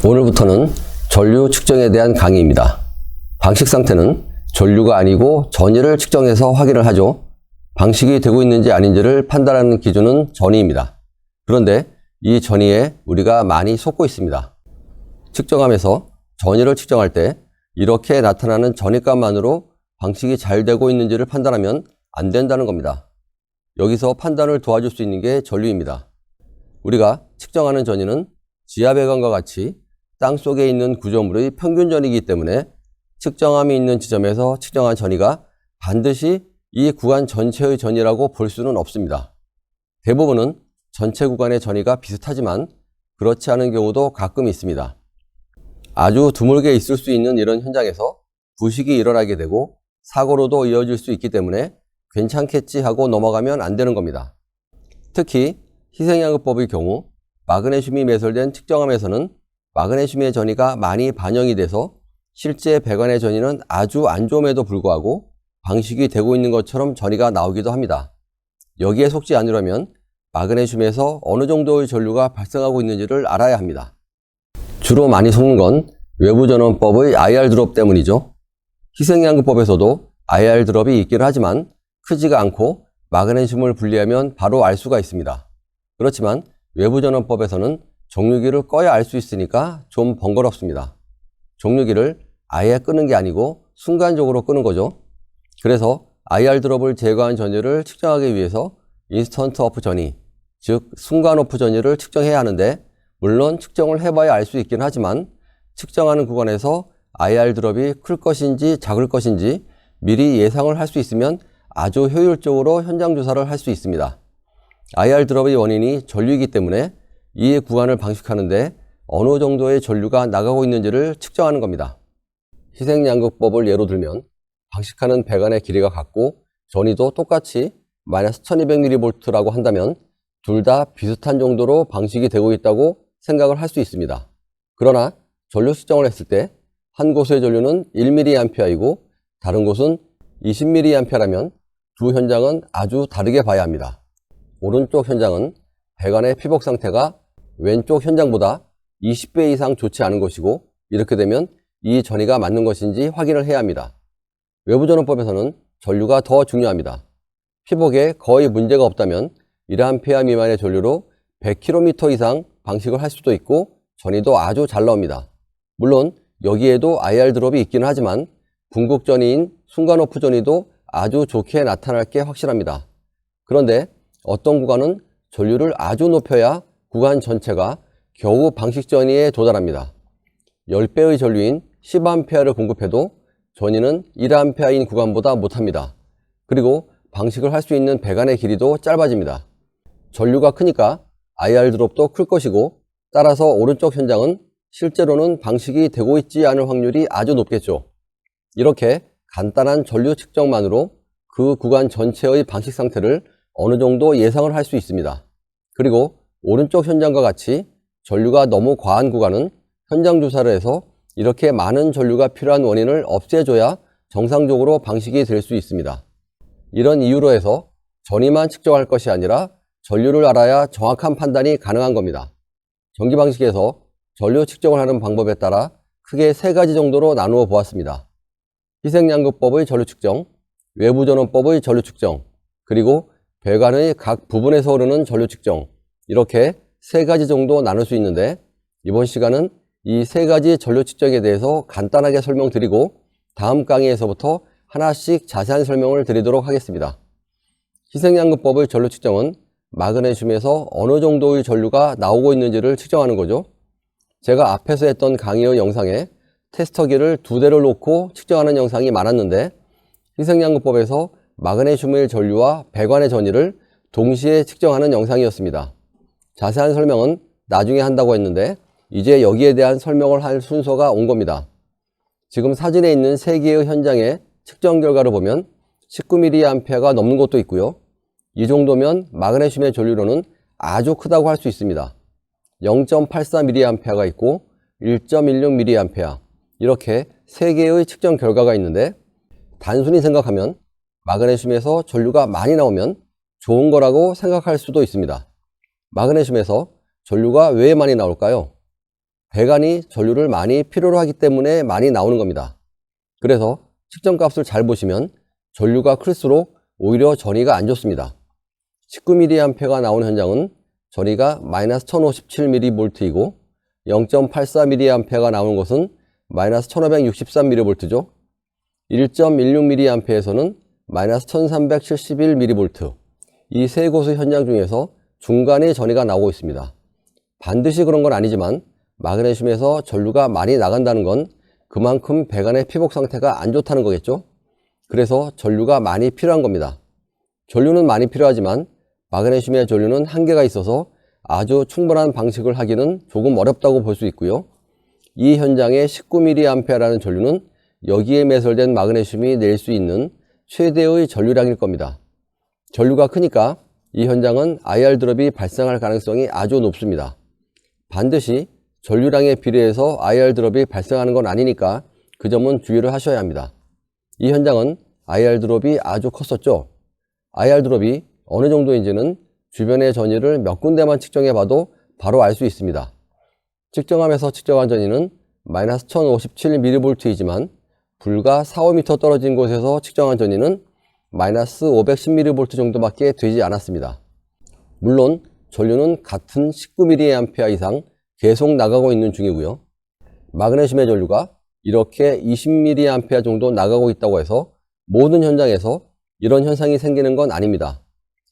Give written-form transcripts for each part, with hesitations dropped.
오늘부터는 전류 측정에 대한 강의입니다. 방식 상태는 전류가 아니고 전위를 측정해서 확인을 하죠. 방식이 되고 있는지 아닌지를 판단하는 기준은 전위입니다. 그런데 이 전위에 우리가 많이 속고 있습니다. 측정하면서 전위를 측정할 때 이렇게 나타나는 전위값만으로 방식이 잘 되고 있는지를 판단하면 안 된다는 겁니다. 여기서 판단을 도와줄 수 있는 게 전류입니다. 우리가 측정하는 전위는 지하배관과 같이 땅속에 있는 구조물의 평균 전위이기 때문에 측정함이 있는 지점에서 측정한 전위가 반드시 이 구간 전체의 전위라고 볼 수는 없습니다. 대부분은 전체 구간의 전위가 비슷하지만 그렇지 않은 경우도 가끔 있습니다. 아주 드물게 있을 수 있는 이런 현장에서 부식이 일어나게 되고 사고로도 이어질 수 있기 때문에 괜찮겠지 하고 넘어가면 안 되는 겁니다. 특히 희생양극법의 경우 마그네슘이 매설된 측정함에서는 마그네슘의 전위가 많이 반영이 돼서 실제 배관의 전위는 아주 안 좋음에도 불구하고 방식이 되고 있는 것처럼 전위가 나오기도 합니다. 여기에 속지 않으려면 마그네슘에서 어느 정도의 전류가 발생하고 있는지를 알아야 합니다. 주로 많이 속는 건 외부전원법의 IR 드롭 때문이죠. 희생양극법에서도 IR 드롭이 있기는 하지만 크지가 않고 마그네슘을 분리하면 바로 알 수가 있습니다. 그렇지만 외부전원법에서는 종류기를 꺼야 알 수 있으니까 좀 번거롭습니다. 종류기를 아예 끄는 게 아니고 순간적으로 끄는 거죠. 그래서 IR 드롭을 제거한 전위를 측정하기 위해서 인스턴트 오프 전위, 즉 순간 오프 전위를 측정해야 하는데 물론 측정을 해봐야 알 수 있긴 하지만 측정하는 구간에서 IR 드롭이 클 것인지 작을 것인지 미리 예상을 할 수 있으면 아주 효율적으로 현장 조사를 할 수 있습니다. IR 드롭의 원인이 전류이기 때문에 이 구간을 방식하는데 어느 정도의 전류가 나가고 있는지를 측정하는 겁니다. 희생양극법을 예로 들면 방식하는 배관의 길이가 같고 전위도 똑같이 마이너스 1200mV라고 한다면 둘 다 비슷한 정도로 방식이 되고 있다고 생각을 할 수 있습니다. 그러나 전류 측정을 했을 때 한 곳의 전류는 1mA이고 다른 곳은 20mA라면 두 현장은 아주 다르게 봐야 합니다. 오른쪽 현장은 배관의 피복 상태가 왼쪽 현장보다 20배 이상 좋지 않은 것이고 이렇게 되면 이 전위가 맞는 것인지 확인을 해야 합니다. 외부전원법에서는 전류가 더 중요합니다. 피복에 거의 문제가 없다면 1A 미만의 전류로 100km 이상 방식을 할 수도 있고 전위도 아주 잘 나옵니다. 물론 여기에도 IR 드롭이 있기는 하지만 궁극 전위인 순간 오프 전위도 아주 좋게 나타날 게 확실합니다. 그런데 어떤 구간은 전류를 아주 높여야 구간 전체가 겨우 방식 전위에 도달합니다. 10배의 전류인 10A를 공급해도 전위는 1A인 구간보다 못합니다. 그리고 방식을 할 수 있는 배관의 길이도 짧아집니다. 전류가 크니까 IR 드롭도 클 것이고 따라서 오른쪽 현장은 실제로는 방식이 되고 있지 않을 확률이 아주 높겠죠. 이렇게 간단한 전류 측정만으로 그 구간 전체의 방식 상태를 어느 정도 예상을 할 수 있습니다. 그리고 오른쪽 현장과 같이 전류가 너무 과한 구간은 현장 조사를 해서 이렇게 많은 전류가 필요한 원인을 없애줘야 정상적으로 방식이 될 수 있습니다. 이런 이유로 해서 전위만 측정할 것이 아니라 전류를 알아야 정확한 판단이 가능한 겁니다. 전기 방식에서 전류 측정을 하는 방법에 따라 크게 세 가지 정도로 나누어 보았습니다. 희생양극법의 전류 측정, 외부전원법의 전류 측정, 그리고 배관의 각 부분에서 흐르는 전류 측정, 이렇게 세 가지 정도 나눌 수 있는데 이번 시간은 이 세 가지 전류 측정에 대해서 간단하게 설명드리고 다음 강의에서부터 하나씩 자세한 설명을 드리도록 하겠습니다. 희생양극법의 전류 측정은 마그네슘에서 어느 정도의 전류가 나오고 있는지를 측정하는 거죠. 제가 앞에서 했던 강의의 영상에 테스터기를 2대를 놓고 측정하는 영상이 많았는데 희생양극법에서 마그네슘의 전류와 배관의 전위를 동시에 측정하는 영상이었습니다. 자세한 설명은 나중에 한다고 했는데 이제 여기에 대한 설명을 할 순서가 온 겁니다. 지금 사진에 있는 3개의 현장의 측정 결과를 보면 19mA가 넘는 곳도 있고요. 이 정도면 마그네슘의 전류로는 아주 크다고 할 수 있습니다. 0.84mA가 있고 1.16mA 이렇게 3개의 측정 결과가 있는데 단순히 생각하면 마그네슘에서 전류가 많이 나오면 좋은 거라고 생각할 수도 있습니다. 마그네슘에서 전류가 왜 많이 나올까요? 배관이 전류를 많이 필요로 하기 때문에 많이 나오는 겁니다. 그래서 측정값을 잘 보시면 전류가 클수록 오히려 전위가 안 좋습니다. 19mA가 나오는 현장은 전위가 마이너스 1057mV이고 0.84mA가 나오는 것은 마이너스 1563mV죠. 1.16mA에서는 마이너스 1371mV. 이 세 곳의 현장 중에서 중간에 전위가 나오고 있습니다. 반드시 그런 건 아니지만 마그네슘에서 전류가 많이 나간다는 건 그만큼 배관의 피복 상태가 안 좋다는 거겠죠. 그래서 전류가 많이 필요한 겁니다. 전류는 많이 필요하지만 마그네슘의 전류는 한계가 있어서 아주 충분한 방식을 하기는 조금 어렵다고 볼 수 있고요. 이 현장의 19mA라는 전류는 여기에 매설된 마그네슘이 낼 수 있는 최대의 전류량일 겁니다. 전류가 크니까 이 현장은 IR 드롭이 발생할 가능성이 아주 높습니다. 반드시 전류량에 비례해서 IR 드롭이 발생하는 건 아니니까 그 점은 주의를 하셔야 합니다. 이 현장은 IR 드롭이 아주 컸었죠. IR 드롭이 어느 정도인지는 주변의 전위를 몇 군데만 측정해 봐도 바로 알 수 있습니다. 측정함에서 측정한 전위는 마이너스 1057mV이지만 불과 4~5m 떨어진 곳에서 측정한 전위는 마이너스 510mV 정도밖에 되지 않았습니다. 물론 전류는 같은 19mA 이상 계속 나가고 있는 중이고요. 마그네슘의 전류가 이렇게 20mA 정도 나가고 있다고 해서 모든 현장에서 이런 현상이 생기는 건 아닙니다.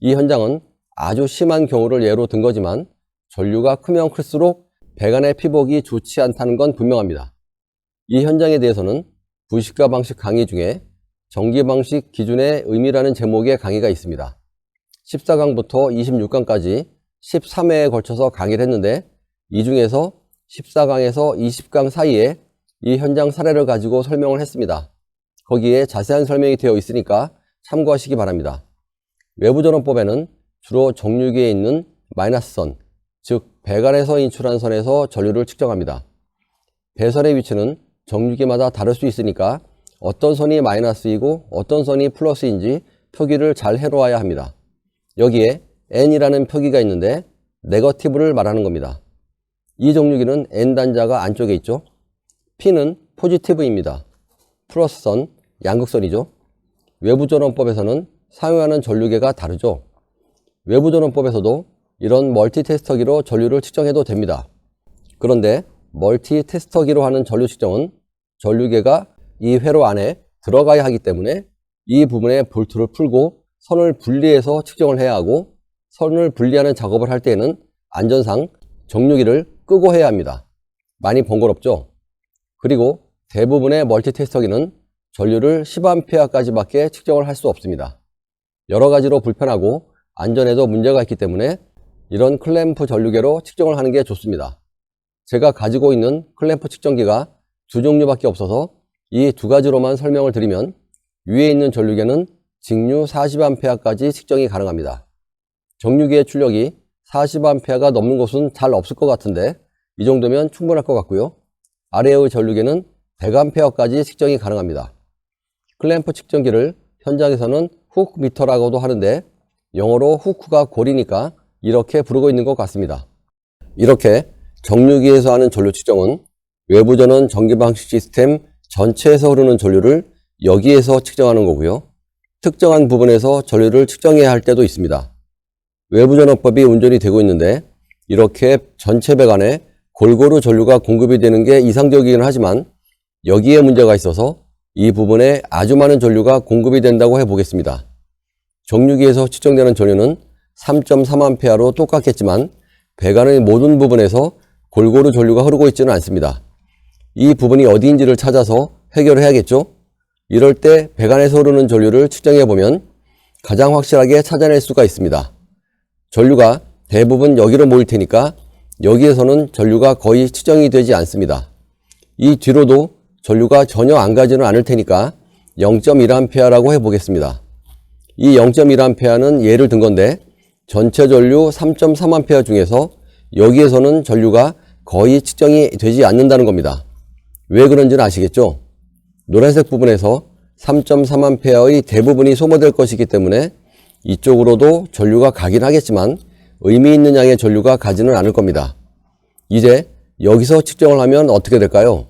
이 현장은 아주 심한 경우를 예로 든 거지만 전류가 크면 클수록 배관의 피복이 좋지 않다는 건 분명합니다. 이 현장에 대해서는 부식과 방식 강의 중에 전기 방식 기준의 의미라는 제목의 강의가 있습니다. 14강부터 26강까지 13회에 걸쳐서 강의를 했는데 이 중에서 14강에서 20강 사이에 이 현장 사례를 가지고 설명을 했습니다. 거기에 자세한 설명이 되어 있으니까 참고하시기 바랍니다. 외부전원법에는 주로 정류기에 있는 마이너스선, 즉 배관에서 인출한 선에서 전류를 측정합니다. 배선의 위치는 정류기마다 다를 수 있으니까 어떤 선이 마이너스이고 어떤 선이 플러스인지 표기를 잘 해놓아야 합니다. 여기에 N이라는 표기가 있는데 네거티브를 말하는 겁니다. 이 정류기는 N단자가 안쪽에 있죠. P는 포지티브입니다. 플러스선, 양극선이죠. 외부전원법에서는 사용하는 전류계가 다르죠. 외부전원법에서도 이런 멀티테스터기로 전류를 측정해도 됩니다. 그런데 멀티테스터기로 하는 전류 측정은 전류계가 이 회로 안에 들어가야 하기 때문에 이 부분에 볼트를 풀고 선을 분리해서 측정을 해야 하고, 선을 분리하는 작업을 할 때에는 안전상 정류기를 끄고 해야 합니다. 많이 번거롭죠? 그리고 대부분의 멀티테스터기는 전류를 10A까지밖에 측정을 할 수 없습니다. 여러 가지로 불편하고 안전에도 문제가 있기 때문에 이런 클램프 전류계로 측정을 하는 게 좋습니다. 제가 가지고 있는 클램프 측정기가 두 종류밖에 없어서 이 두 가지로만 설명을 드리면, 위에 있는 전류계는 직류 40A까지 측정이 가능합니다. 정류기의 출력이 40A가 넘는 곳은 잘 없을 것 같은데 이 정도면 충분할 것 같고요. 아래의 전류계는 100A까지 측정이 가능합니다. 클램프 측정기를 현장에서는 훅 미터라고도 하는데 영어로 후크가 고리니까 이렇게 부르고 있는 것 같습니다. 이렇게 정류기에서 하는 전류 측정은 외부전원 전기방식 시스템 전체에서 흐르는 전류를 여기에서 측정하는 거고요. 특정한 부분에서 전류를 측정해야 할 때도 있습니다. 외부전원법이 운전이 되고 있는데 이렇게 전체 배관에 골고루 전류가 공급이 되는 게 이상적이긴 하지만 여기에 문제가 있어서 이 부분에 아주 많은 전류가 공급이 된다고 해보겠습니다. 정류기에서 측정되는 전류는 3.3A로 똑같겠지만 배관의 모든 부분에서 골고루 전류가 흐르고 있지는 않습니다. 이 부분이 어디인지를 찾아서 해결해야겠죠? 이럴 때 배관에서 흐르는 전류를 측정해보면 가장 확실하게 찾아낼 수가 있습니다. 전류가 대부분 여기로 모일 테니까 여기에서는 전류가 거의 측정이 되지 않습니다. 이 뒤로도 전류가 전혀 안 가지는 않을 테니까 0.1A라고 해보겠습니다. 이 0.1A는 예를 든 건데 전체 전류 3.3A 중에서 여기에서는 전류가 거의 측정이 되지 않는다는 겁니다. 왜 그런지는 아시겠죠? 노란색 부분에서 3.3A의 대부분이 소모될 것이기 때문에 이쪽으로도 전류가 가긴 하겠지만 의미 있는 양의 전류가 가지는 않을 겁니다. 이제 여기서 측정을 하면 어떻게 될까요?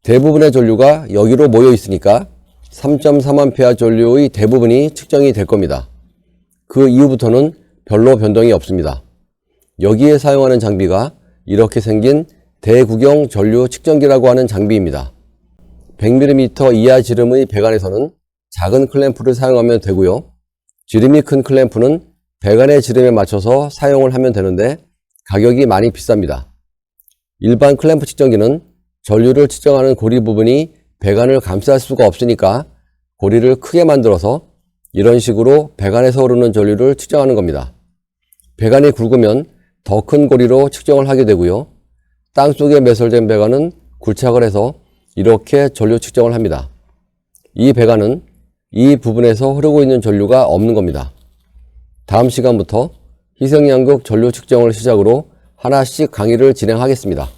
대부분의 전류가 여기로 모여 있으니까 3.3A 전류의 대부분이 측정이 될 겁니다. 그 이후부터는 별로 변동이 없습니다. 여기에 사용하는 장비가 이렇게 생긴 대구경 전류 측정기라고 하는 장비입니다. 100mm 이하 지름의 배관에서는 작은 클램프를 사용하면 되고요. 지름이 큰 클램프는 배관의 지름에 맞춰서 사용을 하면 되는데 가격이 많이 비쌉니다. 일반 클램프 측정기는 전류를 측정하는 고리 부분이 배관을 감쌀 수가 없으니까 고리를 크게 만들어서 이런 식으로 배관에서 흐르는 전류를 측정하는 겁니다. 배관이 굵으면 더 큰 고리로 측정을 하게 되고요. 땅속에 매설된 배관은 굴착을 해서 이렇게 전류 측정을 합니다. 이 배관은 이 부분에서 흐르고 있는 전류가 없는 겁니다. 다음 시간부터 희생양극 전류 측정을 시작으로 하나씩 강의를 진행하겠습니다.